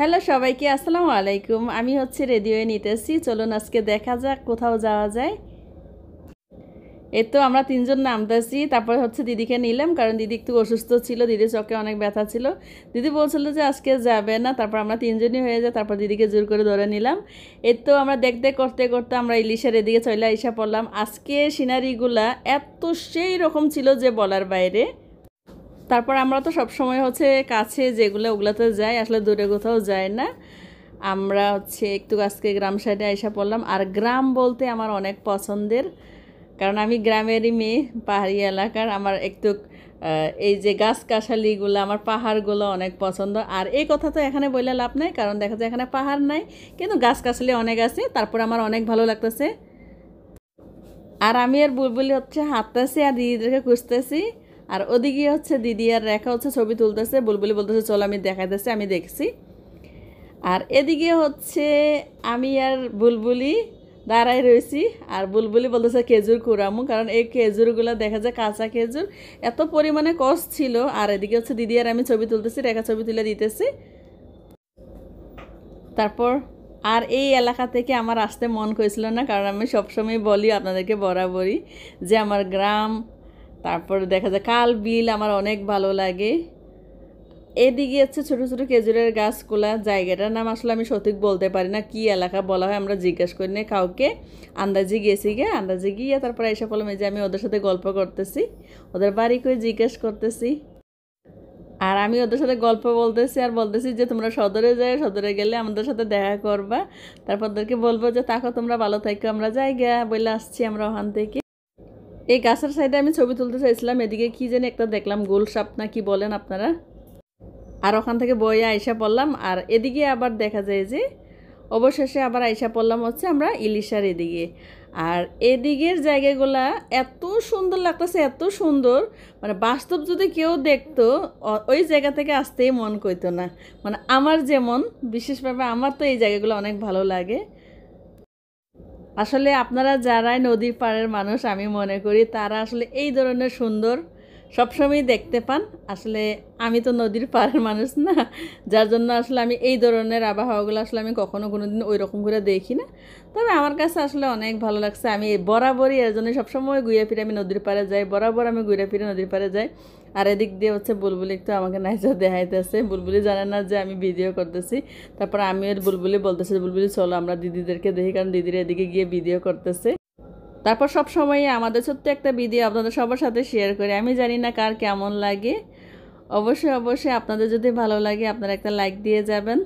Hello সবাইকে, আসসালামু আলাইকুম। আমি রেডি হয়ে নিতেছি, চলুন আজকে দেখা যাক কোথাও যাওয়া যায়। এই তো আমরা তিনজন নামতেছি। তারপর দিদিকে নিলাম, কারণ দিদি একটু অসুস্থ ছিল, দিদির চোখে অনেক ব্যথা ছিল। দিদি বলছিল যে আজকে যাবে না, তারপর আমরা তিনজনই হয়ে যায়। তারপর দিদিকে জোর করে ধরে নিলাম। এই তো আমরা দেখতে করতে করতে আমরা ইলিশের এদিকে চলে আইসা পড়লাম। আজকে সিনারিগুলা এত সেই রকম ছিল যে বলার বাইরে। তারপর আমরা তো সবসময় কাছে যেগুলো ওগুলোতে যাই, আসলে দূরে কোথাও যায় না। আমরা একটু আজকে গ্রাম সাইডে আইসা পড়লাম। আর গ্রাম বলতে আমার অনেক পছন্দের, কারণ আমি গ্রামেরই মেয়ে, পাহাড়ি এলাকার। আমার একটু এই যে গাছগাছালিগুলো, আমার পাহাড়গুলো অনেক পছন্দ। আর এই কথা তো এখানে বললে লাভ নাই, কারণ দেখা যায় এখানে পাহাড় নাই, কিন্তু গাছগাছালি অনেক আছে। তারপর আমার অনেক ভালো লাগতেছে। আর আমি আর বুলবুলি হাঁটতেছি আর দিদিদেরকে খুঁজতেছি। আর ওদিকে দিদি আর রেখা ছবি তুলতেছে। বুলবুলি বলতেছে চল আমি দেখাইতেছি, আমি দেখছি। আর এদিকে আমি আর বুলবুলি দাঁড়াই রয়েছি। আর বুলবুলি বলতেছে খেজুর কুড়ামু, কারণ এই খেজুরগুলো দেখা যায় কাঁচা খেজুর, এত পরিমাণে কষ ছিল। আর এদিকে দিদি আর আমি ছবি তুলতেছি, রেখা ছবি তুলে দিতেছি। তারপর আর এই এলাকা থেকে আমার আসতে মন করেছিল না, কারণ আমি সবসময় বলি আপনাদেরকে বরাবরই যে আমার গ্রাম, তারপর দেখা যায় কাল বিল আমার অনেক ভালো লাগে। এদিকে ছোটো ছোটো খেজুরের গাছগুলা, জায়গাটার নাম আসলে আমি সঠিক বলতে পারি না, কি এলাকা বলা হয় আমরা জিজ্ঞেস করি না কাউকে। আন্দাজে গেছি আন্দাজে গিয়ে তারপরে এসে বললাম যে আমি ওদের সাথে গল্প করতেছি, ওদের বাড়ি করে জিজ্ঞেস করতেছি। আর আমি ওদের সাথে গল্প বলতেছি আর বলতেছি যে তোমরা সদরে যাই, সদরে গেলে আমাদের সাথে দেখা করবা। তারপর ওদেরকে বলবো যে তাকো তোমরা ভালো থাকো, আমরা জায়গা বলে আসছি আমরা ওখান থেকে। এই গাছের সাইডে আমি ছবি তুলতে চাইছিলাম, এদিকে কি জানি একটা দেখলাম, গোল সাপ না কি বলেন আপনারা। আর ওখান থেকে বইয়ে আইসা পড়লাম। আর এদিকে আবার দেখা যায় যে অবশেষে আবার আইসা পড়লাম আমরা ইলিশার এদিকে। আর এদিকের জায়গাগুলা এত সুন্দর লাগতেছে, এত সুন্দর, মানে বাস্তব যদি কেউ দেখতো ওই জায়গা থেকে আসতেই মন করতো না। মানে আমার যেমন বিশেষভাবে আমার তো এই জায়গাগুলো অনেক ভালো লাগে। আসলে আপনারা যারাই নদীর পাড়ের মানুষ, আমি মনে করি তারা আসলে এই ধরনের সুন্দর সবসময় দেখতে পান। আসলে আমি তো নদীর পাড়ের মানুষ না, যার জন্য আসলে আমি এই ধরনের আবহাওয়াগুলো আসলে আমি কখনো কোনো দিন ওই রকম করে দেখি না। তবে আমার কাছে আসলে অনেক ভালো লাগছে। আমি বরাবরই এর জন্য সবসময় ঘুরে ফিরে আমি নদীর পাড়ে যাই, বরাবর আমি ঘুরে ফিরে নদীর পাড়ে যাই। আর এদিক দিয়ে বুলবুলি একটু আমাকে নাইচা দেখাইতেছে। বুলবুলি জানে না যে আমি ভিডিও করতেছি। তারপর আমি আর বুলবুলি বলতেছে বুলবুলি চলো আমরা দিদিদেরকে দেখি, কারণ দিদিরা এদিকে গিয়ে ভিডিও করতেছে। তারপর সব সময় আমাদের ছোট্ট একটা ভিডিও আপনাদের সবার সাথে শেয়ার করি। আমি জানি না কার কেমন লাগে। অবশ্যই অবশ্যই আপনাদের যদি ভালো লাগে আপনারা একটা লাইক দিয়ে যাবেন।